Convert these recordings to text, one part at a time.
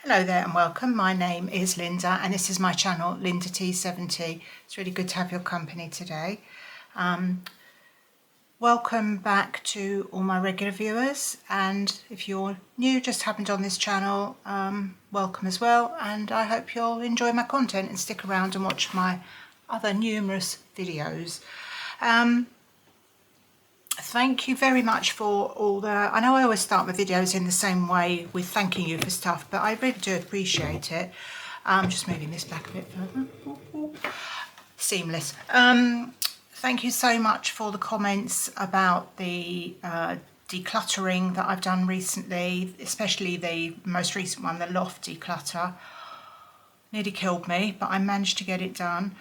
Hello there and welcome. My name is Linda and this is my channel Linda T70. It's really good to have your company today. Welcome back to all my regular viewers, and if you're new, just happened on this channel, welcome as well, and I hope you'll enjoy my content and stick around and watch my other numerous videos. Thank you very much for all the, I know I always start my videos in the same way with thanking you for stuff, but I really do appreciate it. Just moving this back a bit further. Seamless. Thank you so much for the comments about the decluttering that I've done recently, especially the most recent one, the loft declutter. Nearly killed me, but I managed to get it done.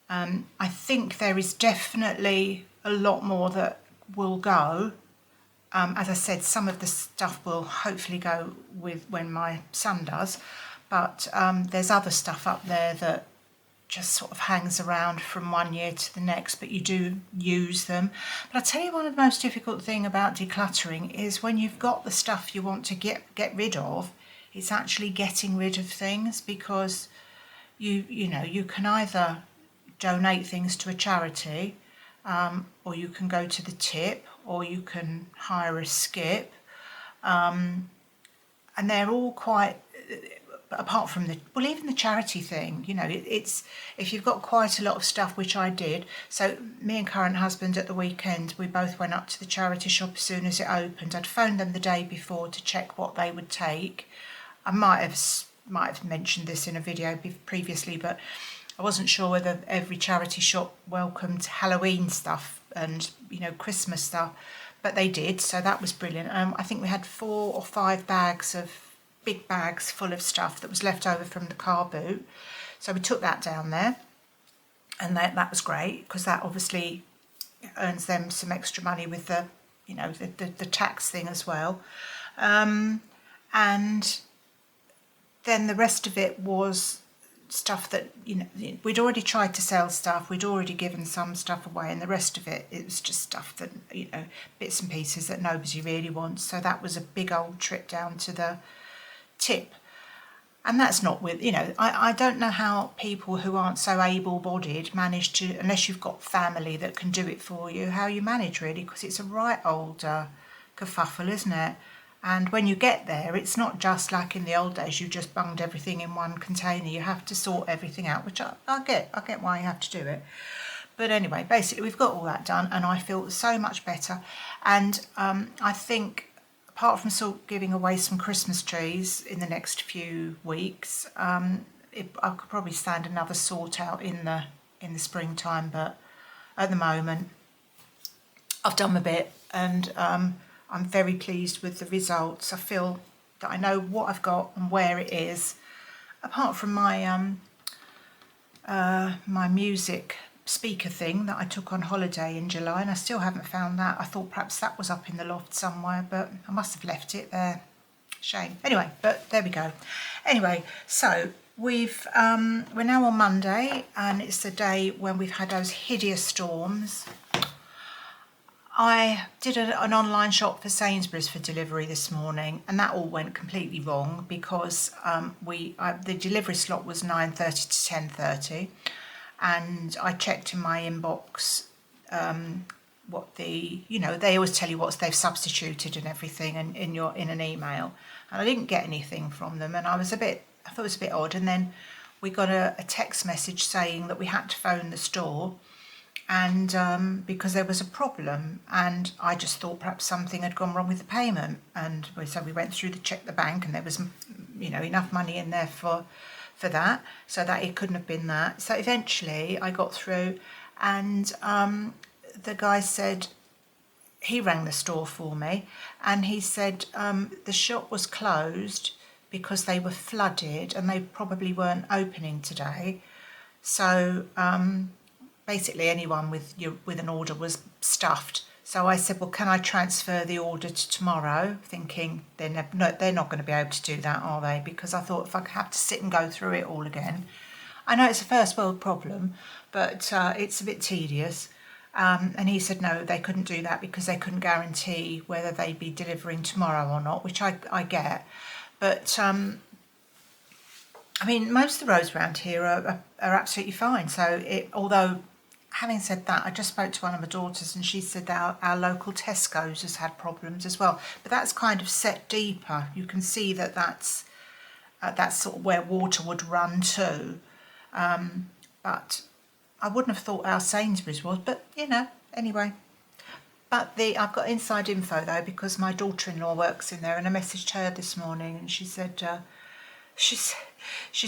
I think there is definitely a lot more that will go. As I said, some of the stuff will hopefully go with when my son does, but there's other stuff up there that just sort of hangs around from one year to the next, but you do use them. But I'll tell you, one of the most difficult thing about decluttering is when you've got the stuff you want to get rid of, it's actually getting rid of things, because you know you can either donate things to a charity, or you can go to the tip, or you can hire a skip, and they're all quite, apart from the, well, even the charity thing, you know, it's, if you've got quite a lot of stuff, which I did. So me and current husband at the weekend, we both went up to the charity shop as soon as it opened. I'd phoned them the day before to check what they would take. I might have mentioned this in a video previously, but I wasn't sure whether every charity shop welcomed Halloween stuff and, you know, Christmas stuff, but they did, so that was brilliant. I think we had 4 or 5 bags of, big bags full of stuff that was left over from the car boot. So we took that down there, and that was great, because that obviously earns them some extra money with the, you know, the tax thing as well. And then the rest of it was stuff that, you know, we'd already tried to sell stuff, we'd already given some stuff away, and the rest of it was just stuff that, you know, bits and pieces that nobody really wants. So that was a big old trip down to the tip. And that's not with, you know, I don't know how people who aren't so able-bodied manage to, unless you've got family that can do it for you, how you manage really, because it's a right old kerfuffle, isn't it? And when you get there, it's not just like in the old days, you just bunged everything in one container. You have to sort everything out, which I get why you have to do it. But anyway, basically we've got all that done, and I feel so much better. And I think, apart from sort of giving away some Christmas trees in the next few weeks, I could probably stand another sort out in the springtime. But at the moment, I've done my bit, and I'm very pleased with the results. I feel that I know what I've got and where it is. Apart from my my music speaker thing that I took on holiday in July, and I still haven't found that. I thought perhaps that was up in the loft somewhere, but I must have left it there. Shame. Anyway, but there we go. Anyway, so we're now on Monday, and it's the day when we've had those hideous storms. I did an online shop for Sainsbury's for delivery this morning, and that all went completely wrong, because the delivery slot was 9:30 to 10:30, and I checked in my inbox what the, you know, they always tell you what they've substituted and everything in an email, and I didn't get anything from them, and I thought it was a bit odd. And then we got a text message saying that we had to phone the store, and because there was a problem, and I just thought perhaps something had gone wrong with the payment, and so we went through to check the bank, and there was, you know, enough money in there for that, so that it couldn't have been that. So eventually I got through, and the guy said, he rang the store for me, and he said the shop was closed because they were flooded and they probably weren't opening today. So basically anyone with an order was stuffed. So I said, well, can I transfer the order to tomorrow? Thinking they're not going to be able to do that, are they? Because I thought if I have to sit and go through it all again. I know it's a first world problem, but it's a bit tedious. And he said no, they couldn't do that because they couldn't guarantee whether they'd be delivering tomorrow or not, which I get. But I mean, most of the roads around here are absolutely fine. So, although having said that, I just spoke to one of my daughters and she said that our local Tesco's has had problems as well. But that's kind of set deeper. You can see that that's sort of where water would run to. But I wouldn't have thought our Sainsbury's was, but you know, anyway. But I've got inside info though, because my daughter-in-law works in there, and I messaged her this morning and she said, she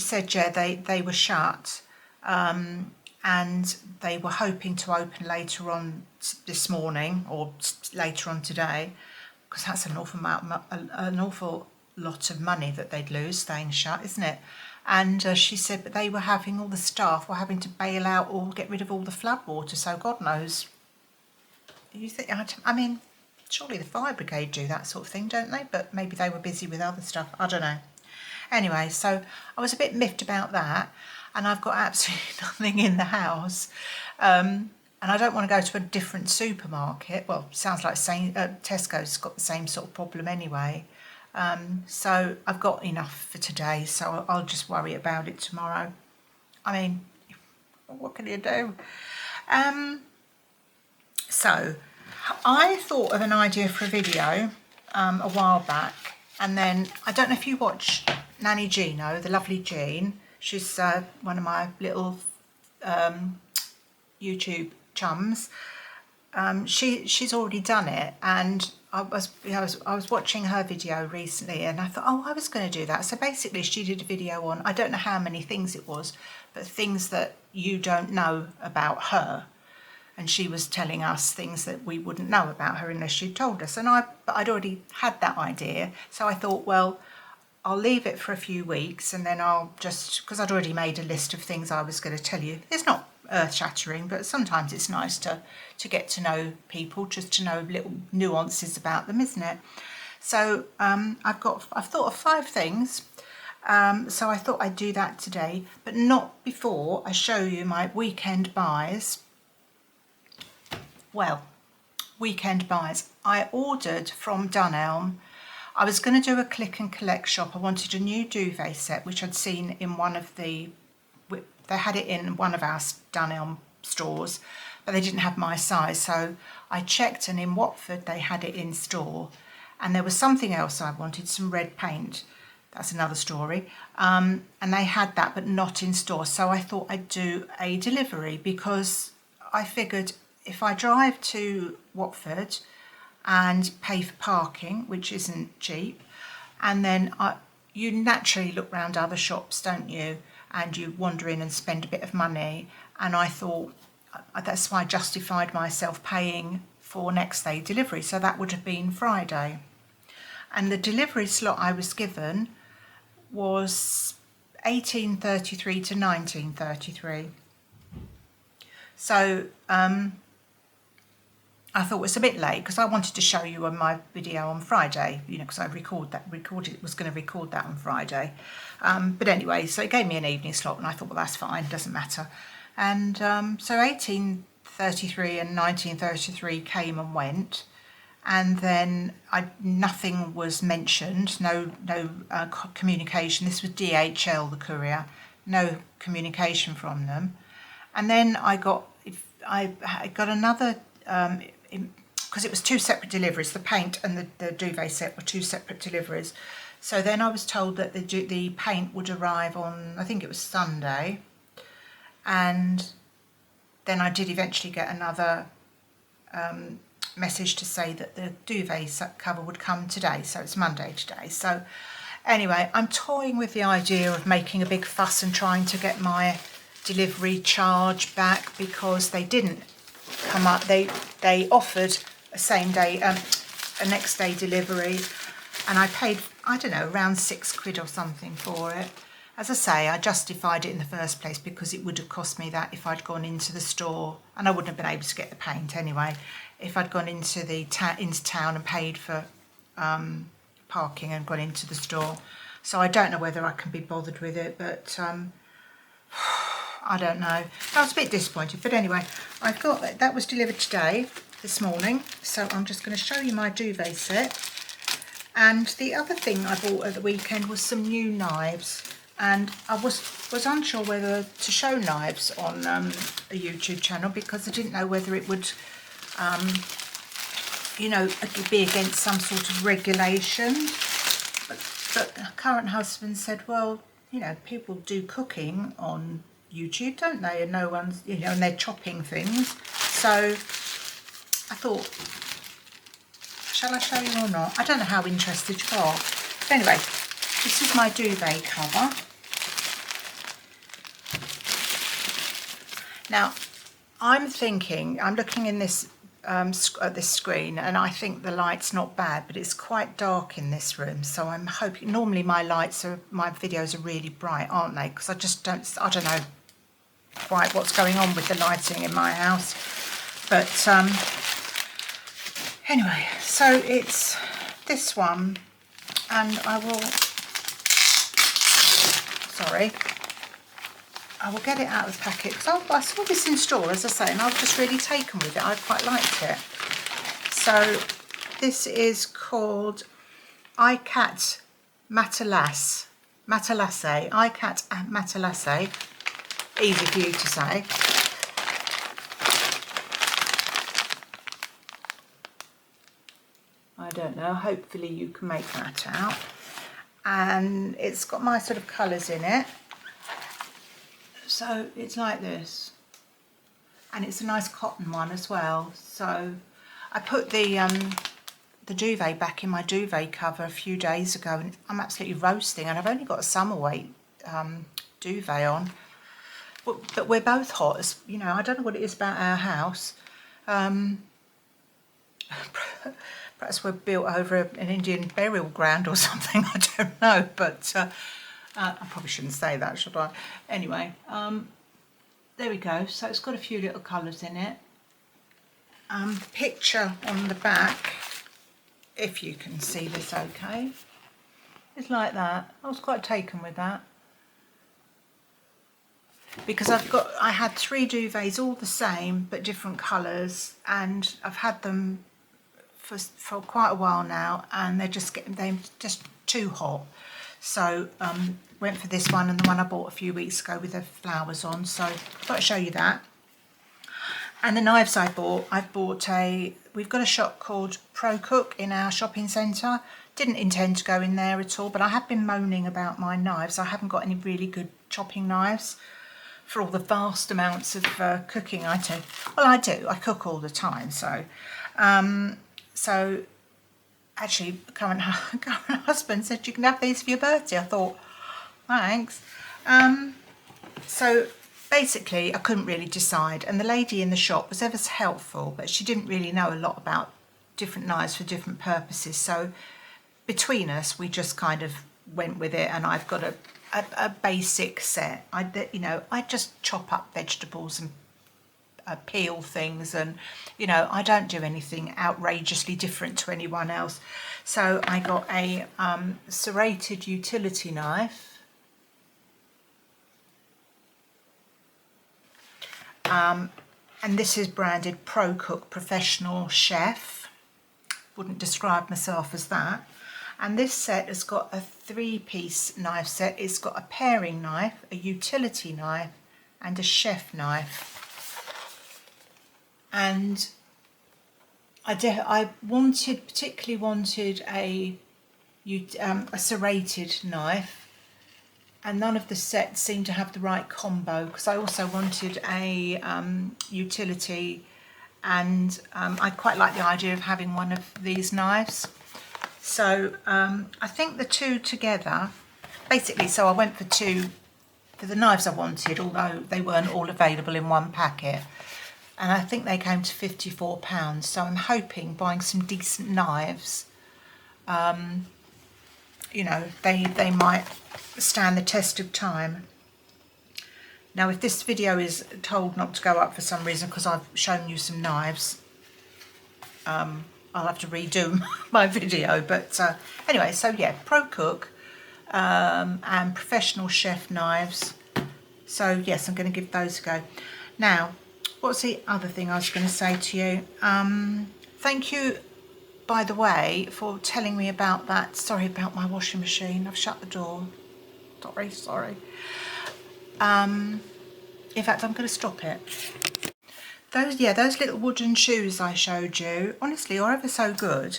said, yeah, they were shut, and they were hoping to open later on this morning or later on today, because that's an awful lot of money that they'd lose staying shut, isn't it? And she said, but all the staff were having to bail out or get rid of all the flood water, so God knows. You think, I mean, surely the fire brigade do that sort of thing, don't they? But maybe they were busy with other stuff, I don't know. Anyway, so I was a bit miffed about that, and I've got absolutely nothing in the house. And I don't want to go to a different supermarket. Well, sounds like Tesco's got the same sort of problem anyway. So I've got enough for today, so I'll just worry about it tomorrow. I mean, what can you do? So I thought of an idea for a video a while back, and then I don't know if you watch Nanny Gino, the lovely Jean. She's one of my little YouTube chums. She's already done it, and I was watching her video recently, and I thought, oh, I was going to do that. So basically, she did a video on, I don't know how many things it was, but things that you don't know about her. And she was telling us things that we wouldn't know about her unless she'd told us. But I'd already had that idea, so I thought, well, I'll leave it for a few weeks, and then I'll just, because I'd already made a list of things I was going to tell you. It's not earth-shattering, but sometimes it's nice to get to know people, just to know little nuances about them, isn't it? So I've thought of 5 things. So I thought I'd do that today, but not before I show you my weekend buys. Well, weekend buys. I ordered from Dunelm. I was going to do a click and collect shop. I wanted a new duvet set, which I'd seen in one of they had it in one of our Dunelm stores, but they didn't have my size. So I checked, and in Watford they had it in store. And there was something else I wanted, some red paint. That's another story. And they had that, but not in store. So I thought I'd do a delivery, because I figured if I drive to Watford and pay for parking, which isn't cheap, and then you naturally look round other shops, don't you? And you wander in and spend a bit of money. And I thought that's why I justified myself paying for next day delivery. So that would have been Friday. And the delivery slot I was given was 18:33 to 19:33. So I thought it was a bit late, because I wanted to show you on my video on Friday, you know, because I was going to record that on Friday. But anyway, so it gave me an evening slot, and I thought, well, that's fine, doesn't matter. And so 18:33 and 19:33 came and went, and then nothing was mentioned, no communication. This was DHL, the courier, no communication from them. And then I got another, because it was 2 separate deliveries. The paint and the duvet set were 2 separate deliveries. So then I was told that the paint would arrive on, I think it was Sunday, and then I did eventually get another message to say that the duvet cover would come today, so it's Monday today. So anyway, I'm toying with the idea of making a big fuss and trying to get my delivery charge back, because they didn't come up. They offered a next day delivery, and I paid, I don't know, around £6 or something for it. As I say, I justified it in the first place because it would have cost me that if I'd gone into the store, and I wouldn't have been able to get the paint anyway, if I'd gone into town and paid for parking and gone into the store. So I don't know whether I can be bothered with it, but I don't know. I was a bit disappointed, but anyway, I've got that was delivered today, this morning. So I'm just going to show you my duvet set. And the other thing I bought at the weekend was some new knives. and I was unsure whether to show knives on a YouTube channel because I didn't know whether it would, you know, be against some sort of regulation. But the current husband said, well, you know, people do cooking on YouTube, don't they? And no one's, you know, and they're chopping things. So I thought, shall I show you or not? I don't know how interested you are. But anyway, this is my duvet cover. Now, I'm thinking, I'm looking in this at this screen, and I think the light's not bad, but it's quite dark in this room. So I'm hoping. Normally, my videos are really bright, aren't they? Because I don't know quite what's going on with the lighting in my house. But anyway, so it's this one, and I will. Sorry. I will get it out of the packet because I saw this in store, as I say, and I was just really taken with it. I quite liked it. So this is called iCat Matelasse. iCat Matelasse. Easy for you to say. I don't know. Hopefully you can make that out. And it's got my sort of colours in it. So it's like this, and it's a nice cotton one as well. So I put the duvet back in my duvet cover a few days ago, and I'm absolutely roasting, and I've only got a summer weight duvet on, but we're both hot, as you know. I don't know what it is about our house. Perhaps we're built over an Indian burial ground or something. I don't know, but I probably shouldn't say that, should I? Anyway, there we go. So it's got a few little colours in it. Picture on the back, if you can see this okay, it's like that. I was quite taken with that. Because I had 3 duvets, all the same, but different colours, and I've had them for quite a while now, and they're just too hot. So went for this one, and the one I bought a few weeks ago with the flowers on. So I thought I'd show you that. And the knives I've bought we've got a shop called Pro Cook in our shopping centre. Didn't intend to go in there at all, but I have been moaning about my knives. I haven't got any really good chopping knives for all the vast amounts of cooking I do. Well, I do. I cook all the time, so actually, current husband said you can have these for your birthday. I thought, thanks. So basically, I couldn't really decide, and the lady in the shop was ever so helpful, but she didn't really know a lot about different knives for different purposes. So between us, we just kind of went with it, and I've got a basic set. I just chop up vegetables and peel things, and I don't do anything outrageously different to anyone else. So I got a serrated utility knife, and this is branded Pro Cook Professional Chef. Wouldn't describe myself as that. And this set has got a 3-piece knife set. It's got a paring knife, a utility knife, and a chef knife. And I particularly wanted a serrated knife, and none of the sets seemed to have the right combo, because I also wanted a utility, and I quite like the idea of having one of these knives. So I think the two together, basically, so I went for the knives I wanted, although they weren't all available in one packet. And I think they came to £54. So I'm hoping, buying some decent knives, they might stand the test of time. Now, if this video is told not to go up for some reason because I've shown you some knives, I'll have to redo my video. But anyway, so yeah, Pro Cook and Professional Chef knives. So yes, I'm going to give those a go. Now, what's the other thing I was going to say to you? Thank you, by the way, for telling me about that. Sorry about my washing machine. I've shut the door. Sorry. In fact, I'm going to stop it. Those little wooden shoes I showed you, honestly, are ever so good.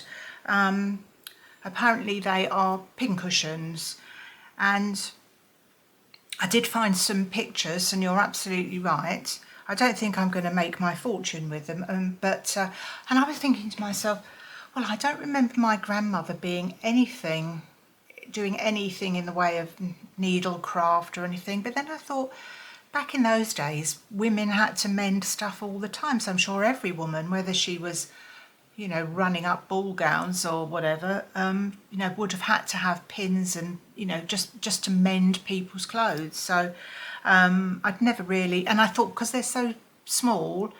Apparently they are pincushions, and I did find some pictures, and you're absolutely right. I don't think I'm going to make my fortune with them, and I was thinking to myself, well, I don't remember my grandmother doing anything in the way of needlecraft or anything, but then I thought, back in those days, women had to mend stuff all the time, so I'm sure every woman, whether she was, you know, running up ball gowns or whatever, you know, would have had to have pins and, you know, just to mend people's clothes. So I'd never really, and I thought, because they're so small,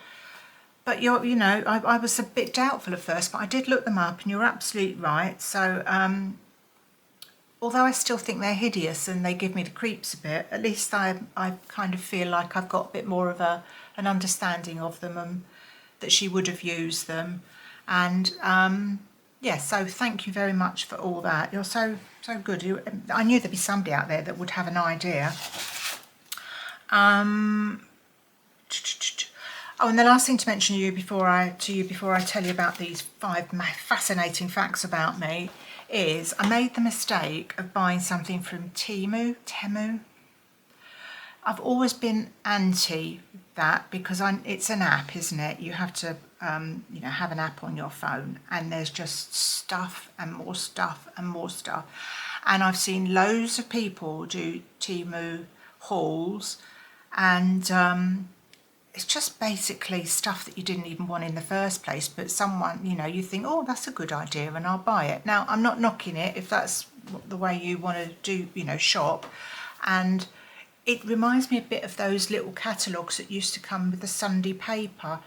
but you know, I was a bit doubtful at first, but I did look them up, and you're absolutely right. So although I still think they're hideous and they give me the creeps a bit, at least I kind of feel like I've got a bit more of an understanding of them, and that she would have used them. And yeah, so thank you very much for all that. You're so good. I knew there'd be somebody out there that would have an idea. Oh, and the last thing to mention to you before I tell you about these 5 fascinating facts about me is I made the mistake of buying something from Temu. I've always been anti that, because it's an app, isn't it? You have to you know, have an app on your phone, and there's just stuff and more stuff and more stuff. And I've seen loads of people do Temu hauls, and it's just basically stuff that you didn't even want in the first place, but someone, you know, you think, oh, that's a good idea, and I'll buy it. Now, I'm not knocking it if that's the way you want to do, you know, shop. And it reminds me a bit of those little catalogues that used to come with the Sunday paper,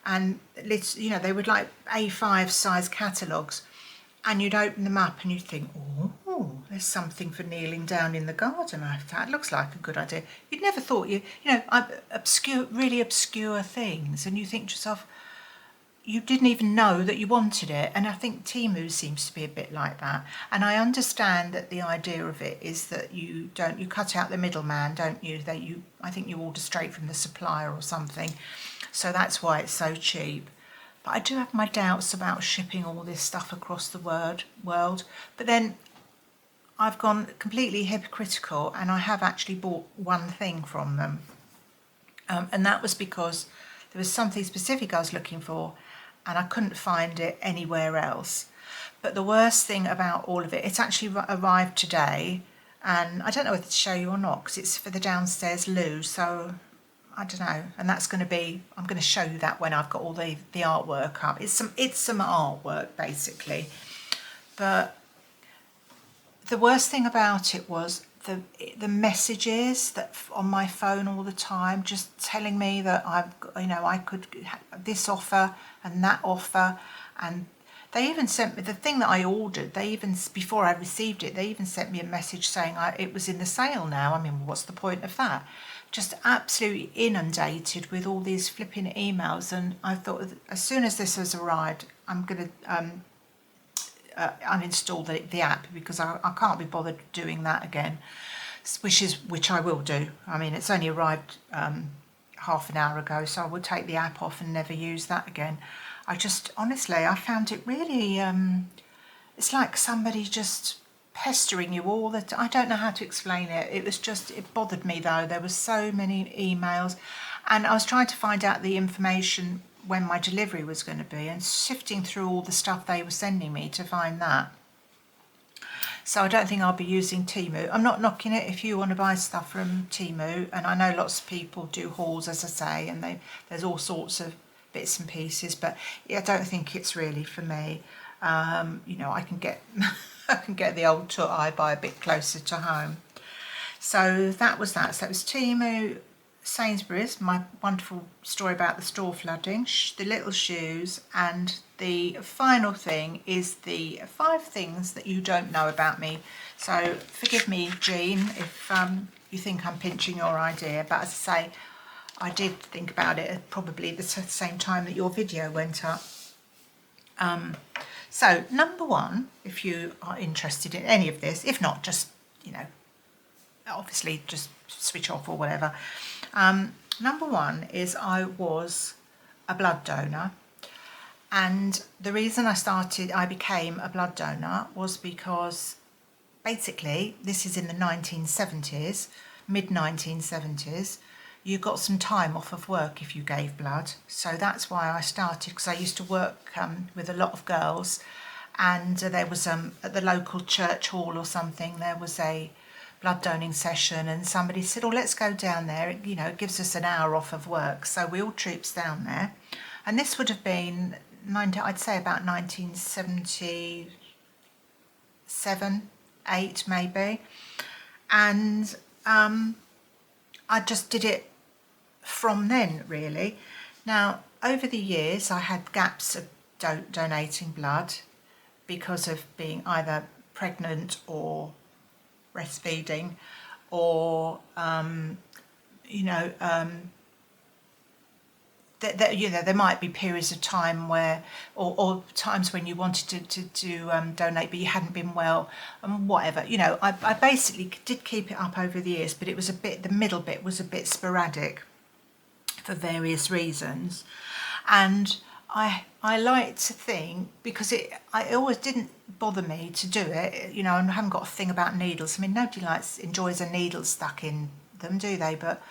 and it's, you know, they would like A5 size catalogues, and you'd open them up and you'd think, oh, there's something for kneeling down in the garden. That looks like a good idea. You'd never thought, you know, really obscure things, and you think to yourself, you didn't even know that you wanted it. And I think Temu seems to be a bit like that. And I understand that the idea of it is that you cut out the middleman, don't you? I think you order straight from the supplier or something. So that's why it's so cheap. But I do have my doubts about shipping all this stuff across the world. But then I've gone completely hypocritical, and I have actually bought one thing from them. And that was because there was something specific I was looking for, and I couldn't find it anywhere else. But the worst thing about all of it, it's actually arrived today, and I don't know whether to show you or not, because it's for the downstairs loo, so I don't know. And that's going to be, I'm going to show you that when I've got all the artwork up. It's some artwork, basically. But the worst thing about it was the messages that on my phone all the time, just telling me that I could have this offer and that offer. And they even sent me the thing that I ordered. Before I received it, they even sent me a message saying it was in the sale now. I mean, what's the point of that? Just absolutely inundated with all these flipping emails. And I thought, as soon as this has arrived, I'm going to uninstall the app, because I can't be bothered doing that again, which I will do. I mean, it's only arrived half an hour ago, so I will take the app off and never use that again. Honestly, I found it really, it's like somebody just pestering you all the time. I don't know how to explain it. It bothered me though. There were so many emails, and I was trying to find out the information when my delivery was going to be, and sifting through all the stuff they were sending me to find that. So I don't think I'll be using Temu. I'm not knocking it if you want to buy stuff from Temu, and I know lots of people do hauls, as I say, and there's all sorts of bits and pieces, but yeah, I don't think it's really for me. You know, I can get I can get the old tut I buy a bit closer to home. So that was that. So it was Temu, Sainsbury's, my wonderful story about the store flooding, the little shoes, and the final thing is the 5 things that you don't know about me. So forgive me, Jean, if you think I'm pinching your idea, but as I say, I did think about it at probably the same time that your video went up. So number 1, if you are interested in any of this, if not, just, you know, obviously just switch off or whatever. Number one is I was a blood donor, and the reason I became a blood donor was because basically this is in the 1970s, mid 1970s. You got some time off of work if you gave blood, so that's why I started, because I used to work with a lot of girls, and there was at the local church hall or something, there was a blood donating session, and somebody said, oh, let's go down there, it gives us an hour off of work. So we all trooped down there, and this would have been I'd say about 1977, 8 maybe, and I just did it from then, really. Now, over the years, I had gaps of donating blood because of being either pregnant or breastfeeding, or there might be periods of time where, or times when you wanted to donate but you hadn't been well, and whatever. I basically did keep it up over the years, but it was the middle bit was a bit sporadic for various reasons. And I like to think, because it always didn't bother me to do it, I haven't got a thing about needles. I mean, nobody enjoys a needle stuck in them, do they? But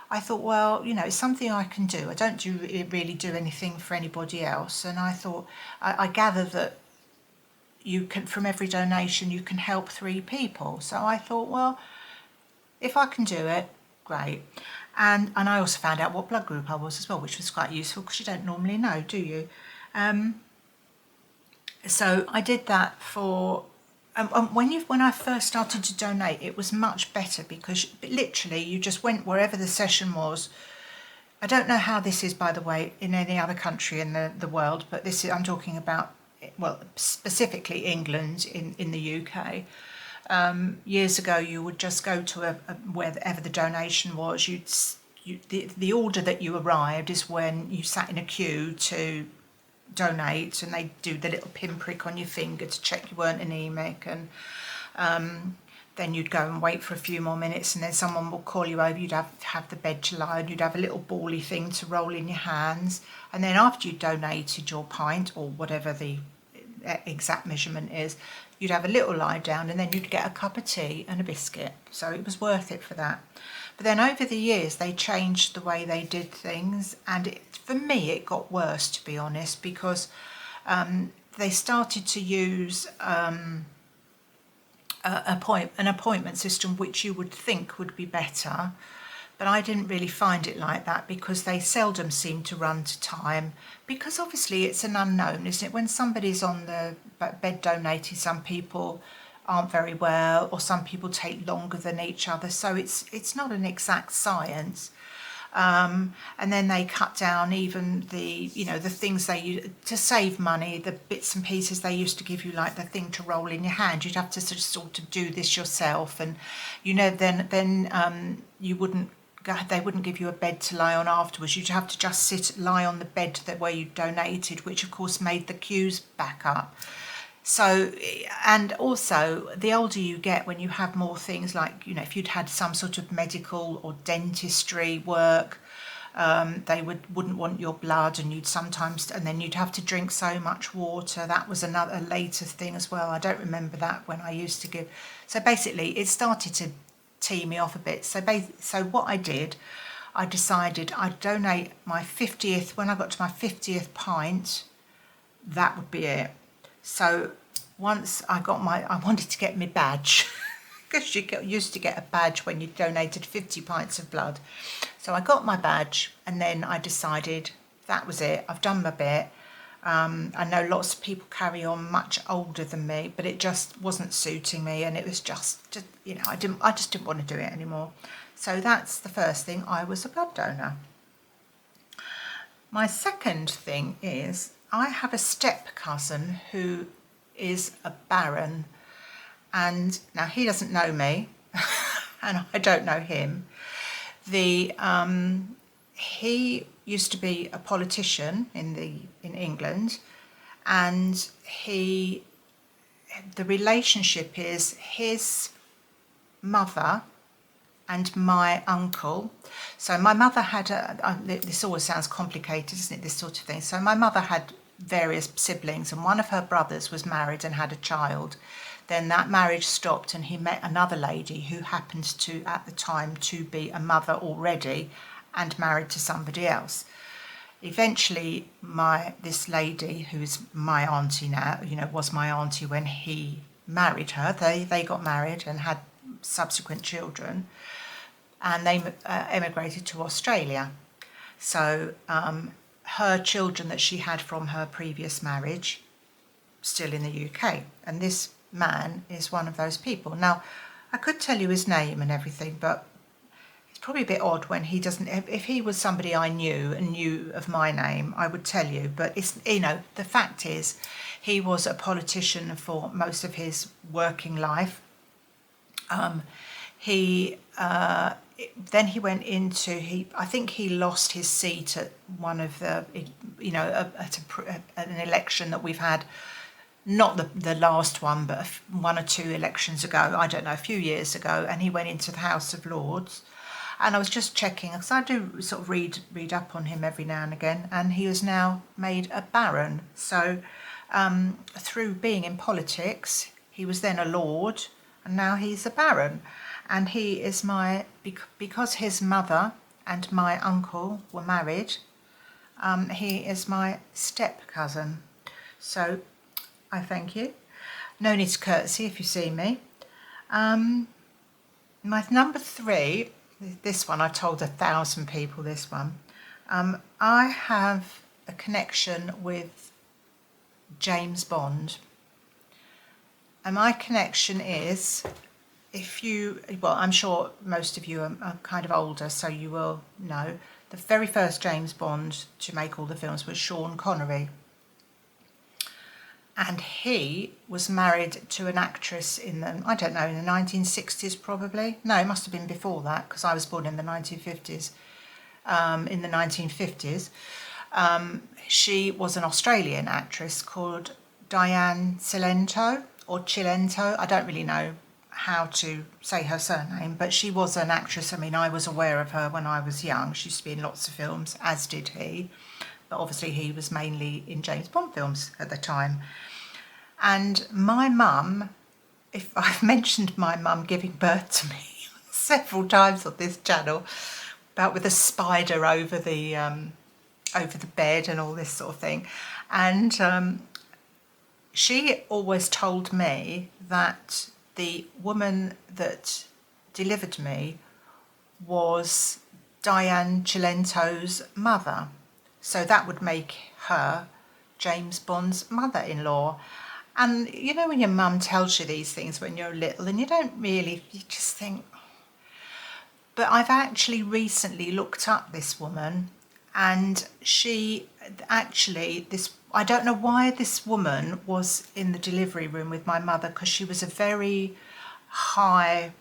I thought, well, it's something I can do. I don't really do anything for anybody else. And I thought, I gather that from every donation, you can help 3 people. So I thought, well, if I can do it, great. And I also found out what blood group I was as well, which was quite useful, because you don't normally know, do you? So I did that for... when I first started to donate, it was much better, because literally you just went wherever the session was. I don't know how this is, by the way, in any other country in the world, but I'm talking about, well, specifically England, in the UK. Years ago, you would just go to wherever the donation was. The order that you arrived is when you sat in a queue to donate, and they do the little pinprick on your finger to check you weren't anemic, and then you'd go and wait for a few more minutes, and then someone will call you over. You'd have the bed to lie on, you'd have a little bally thing to roll in your hands, and then after you donated your pint, or whatever the exact measurement is, you'd have a little lie down, and then you'd get a cup of tea and a biscuit. So it was worth it for that. But then over the years, they changed the way they did things, and for me it got worse, to be honest, because they started to use an appointment system, which you would think would be better, but I didn't really find it like that, because they seldom seem to run to time, because obviously it's an unknown, isn't it? When somebody's on the bed donating, some people aren't very well, or some people take longer than each other, so it's not an exact science. And then they cut down even the things they use to save money, the bits and pieces they used to give you, like the thing to roll in your hand. You'd have to sort of do this yourself, and then they wouldn't give you a bed to lie on afterwards. You'd have to just lie on the bed where you donated, which of course made the queues back up. So, and also the older you get, when you have more things like, if you'd had some sort of medical or dentistry work, they wouldn't want your blood, and then you'd have to drink so much water. That was a later thing as well. I don't remember that when I used to give. So basically it started to tee me off a bit. So what I did, I decided I'd donate my 50th, when I got to my 50th pint, that would be it. So once I wanted to get my badge, because you used to get a badge when you donated 50 pints of blood. So I got my badge, and then I decided that was it. I've done my bit. I know lots of people carry on much older than me, but it just wasn't suiting me, and it was just I just didn't want to do it anymore. So that's the first thing. I was a blood donor. My second thing is, I have a step cousin who is a baron, and now he doesn't know me and I don't know him. He used to be a politician in England, and the relationship is his mother and my uncle. So my mother had this always sounds complicated, isn't it, this sort of thing. So my mother had various siblings, and one of her brothers was married and had a child. Then that marriage stopped and he met another lady who happened to, at the time, to be a mother already and married to somebody else. Eventually, this lady, who's my auntie now, was my auntie when he married her. They got married and had subsequent children, and they emigrated to Australia. So her children that she had from her previous marriage still in the UK, and this man is one of those people. Now, I could tell you his name and everything, but it's probably a bit odd when he doesn't. If he was somebody I knew and knew of my name, I would tell you. But it's, the fact is, he was a politician for most of his working life. Then he went into, I think he lost his seat at one of the, at an election that we've had, not the last one, but one or two elections ago, I don't know, a few years ago, and he went into the House of Lords. And I was just checking, because I do sort of read up on him every now and again, and he has now made a baron. So through being in politics, he was then a lord, and now he's a baron. And he is because his mother and my uncle were married, he is my step cousin. So I thank you. No need to curtsy if you see me. My number 3, this one I've told 1,000 people this one. I have a connection with James Bond. And my connection is, I'm sure most of you are kind of older, so you will know, the very first James Bond to make all the films was Sean Connery. And he was married to an actress in the 1960s probably. No, it must have been before that, because I was born in the 1950s. In the 1950s. She was an Australian actress called Diane Cilento, or Cilento. I don't really know how to say her surname, but she was an actress. I mean, I was aware of her when I was young. She used to be in lots of films, as did he. But obviously he was mainly in James Bond films at the time. And my mum, if I've mentioned my mum giving birth to me several times on this channel, about with a spider over the bed and all this sort of thing. And she always told me that the woman that delivered me was Diane Cilento's mother. So that would make her James Bond's mother-in-law. And you know when your mum tells you these things when you're little and you just think. But I've actually recently looked up this woman, and she actually, I don't know why this woman was in the delivery room with my mother, because she was a very high,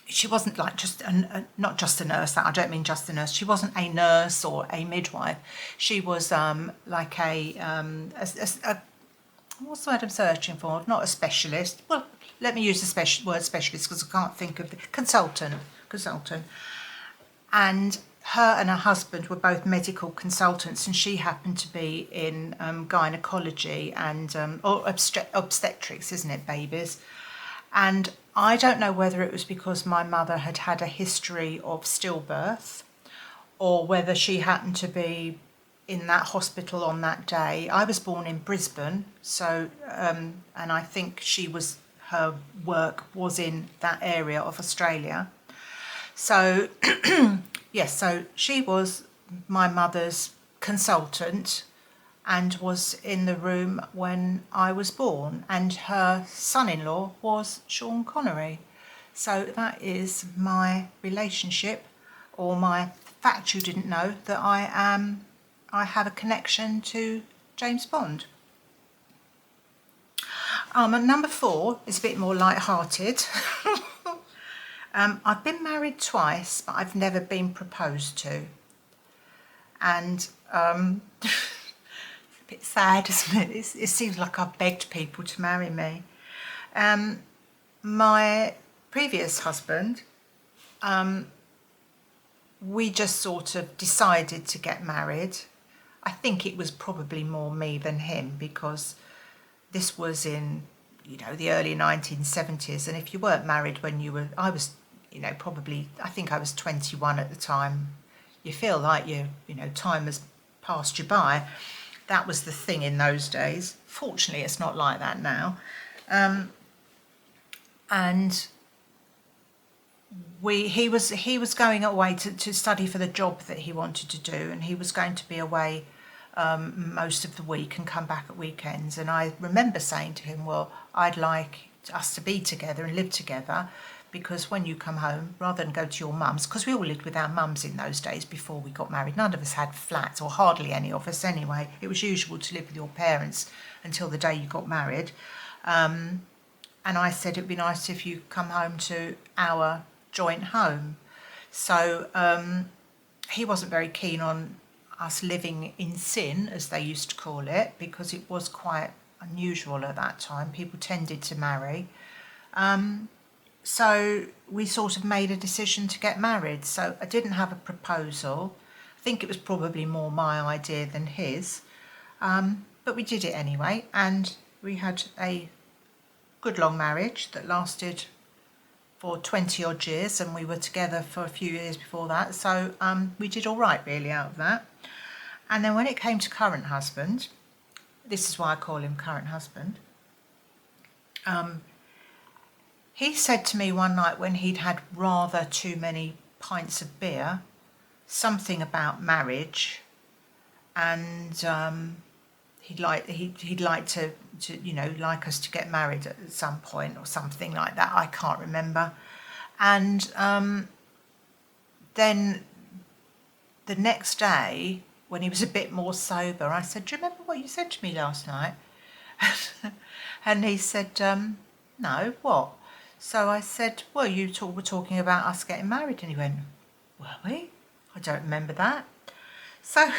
she wasn't like not just a nurse, I don't mean just a nurse, she wasn't a nurse or a midwife, she was like what's the word I'm searching for? Not a specialist. Well, let me use the word specialist because I can't think of the consultant. And her and her husband were both medical consultants, and she happened to be in gynecology and or obstetrics, isn't it, babies? And I don't know whether it was because my mother had had a history of stillbirth, or whether she happened to be in that hospital on that day. I was born in Brisbane, so and I think her work was in that area of Australia. So yes, so she was my mother's consultant and was in the room when I was born, and her son-in-law was Sean Connery. So that is my relationship, or my fact you didn't know, that I have a connection to James Bond. And number 4 is a bit more light-hearted. I've been married twice, but I've never been proposed to. And it's a bit sad, isn't it? It seems like I've begged people to marry me. My previous husband, we just sort of decided to get married. I think it was probably more me than him, because this was in, you know, the early 1970s, and if you weren't married when you were, I was, you know, probably, I think I was 21 at the time, you feel like you know, time has passed you by. That was the thing in those days. Fortunately, it's not like that now. And he was going away to study for the job that he wanted to do, and he was going to be away most of the week and come back at weekends. And I remember saying to him, well, I'd like us to be together and live together, because when you come home, rather than go to your mum's, because we all lived with our mums in those days before we got married. None of us had flats, or hardly any of us anyway. It was usual to live with your parents until the day you got married. And I said it'd be nice if you come home to our joint home. So he wasn't very keen on us living in sin, as they used to call it, because it was quite unusual at that time. People tended to marry. So we sort of made a decision to get married. So I didn't have a proposal. I think it was probably more my idea than his. But we did it anyway, and we had a good long marriage that lasted for 20 odd years, and we were together for a few years before that. So we did all right really out of that. And then when it came to current husband, this is why I call him current husband, he said to me one night when he'd had rather too many pints of beer, something about marriage, and he'd like to you know, like us to get married at some point or something like that. I can't remember. And then the next day, when he was a bit more sober, I said, do you remember what you said to me last night? And he said, no, what? So I said, well, you were talking about us getting married. And he went, were we? I don't remember that. So,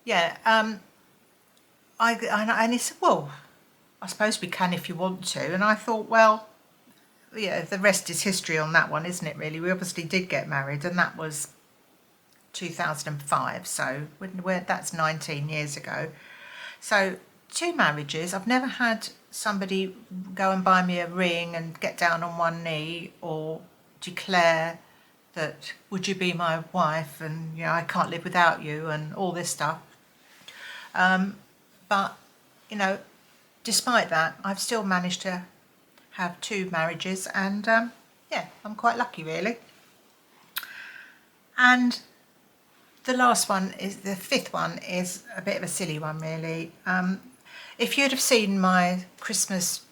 yeah, and he said, well, I suppose we can if you want to. And I thought, well, yeah, the rest is history on that one, isn't it, really? We obviously did get married, and that was 2005, so that's 19 years ago. So 2 marriages. I've never had somebody go and buy me a ring and get down on one knee or declare that, would you be my wife, and, you know, I can't live without you, and all this stuff. But, you know, despite that, I've still managed to have 2 marriages, and yeah, I'm quite lucky really. And the last one is, the 5th one, is a bit of a silly one really. If you'd have seen my Christmas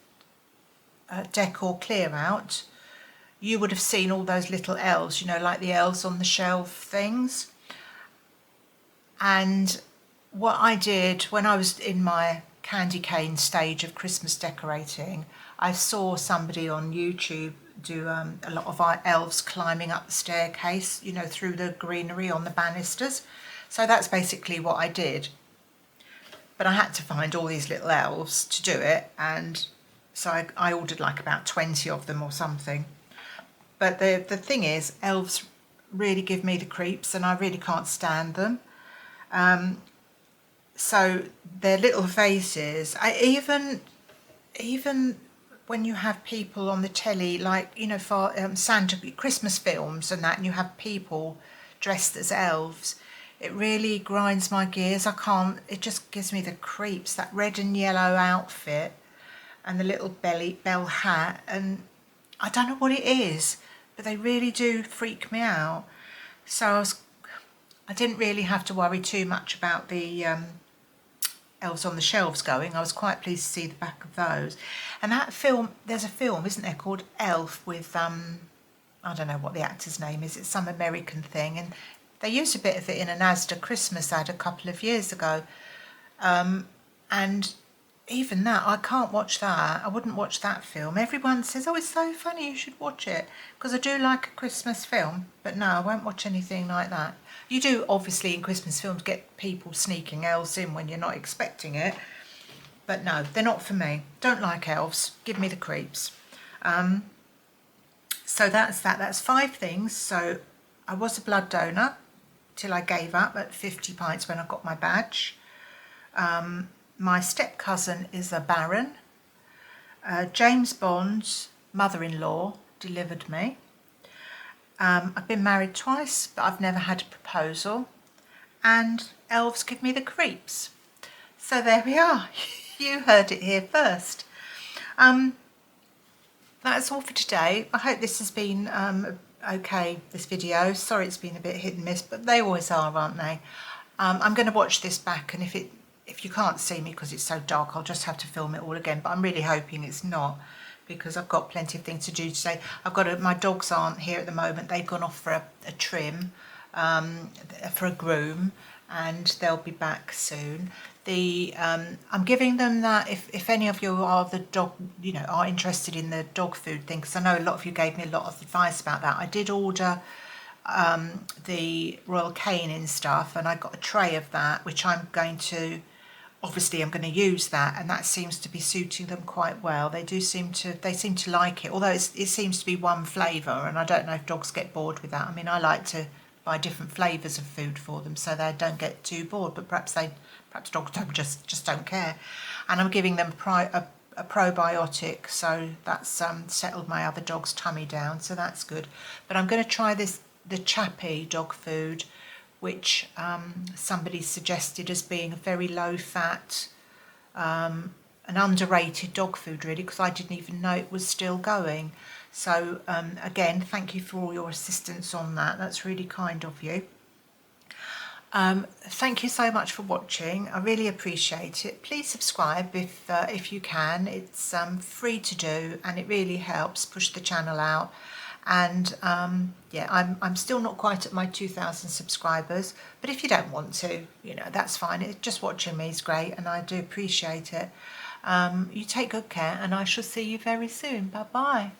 decor clear out, you would have seen all those little elves, you know, like the elves on the shelf things. And what I did when I was in my candy cane stage of Christmas decorating, I saw somebody on YouTube do a lot of our elves climbing up the staircase, you know, through the greenery on the banisters. So that's basically what I did. But I had to find all these little elves to do it, and so I ordered like about 20 of them or something. But the thing is, elves really give me the creeps, and I really can't stand them. So their little faces, even when you have people on the telly, like, you know, for Santa Christmas films and that, and you have people dressed as elves, it really grinds my gears. I can't, it just gives me the creeps, that red and yellow outfit and the little bell hat, and I don't know what it is, but they really do freak me out. So I didn't really have to worry too much about the elves on the shelves going. I was quite pleased to see the back of those. And that film, there's a film, isn't there, called Elf with, I don't know what the actor's name is, it's some American thing, and they used a bit of it in an Asda Christmas ad a couple of years ago. And even that, I can't watch that. I wouldn't watch that film. Everyone says, oh, it's so funny, you should watch it. Because I do like a Christmas film, but no, I won't watch anything like that. You do, obviously, in Christmas films, get people sneaking elves in when you're not expecting it. But no, they're not for me. Don't like elves. Give me the creeps. So that's that. That's 5 things. So I was a blood donor till I gave up at 50 pints when I got my badge. My step cousin is a baron. James Bond's mother-in-law delivered me. I've been married twice, but I've never had a proposal. And elves give me the creeps. So there we are. You heard it here first. That's all for today. I hope this has been okay, this video. Sorry it's been a bit hit and miss, but they always are, aren't they? I'm going to watch this back, and if you can't see me because it's so dark, I'll just have to film it all again. But I'm really hoping it's not, because I've got plenty of things to do today. My dogs aren't here at the moment. They've gone off for a trim, for a groom, and they'll be back soon. I'm giving them that, if any of you are the dog, are interested in the dog food thing, because I know a lot of you gave me a lot of advice about that. I did order the Royal Canin stuff, and I got a tray of that, which I'm going to use that, and that seems to be suiting them quite well. They seem to like it, although it seems to be one flavour, and I don't know if dogs get bored with that. I mean, I like to buy different flavours of food for them so they don't get too bored, but perhaps dogs just don't care. And I'm giving them a probiotic, so that's settled my other dog's tummy down, so that's good. But I'm going to try the Chappie dog food, which somebody suggested as being a very low fat, an underrated dog food, really, because I didn't even know it was still going. So again, thank you for all your assistance on that. That's really kind of you. Thank you so much for watching. I really appreciate it. Please subscribe if you can. It's free to do, and it really helps push the channel out. And yeah, I'm still not quite at my 2,000 subscribers, but if you don't want to, that's fine. Just watching me is great, and I do appreciate it. You take good care, and I shall see you very soon. Bye bye.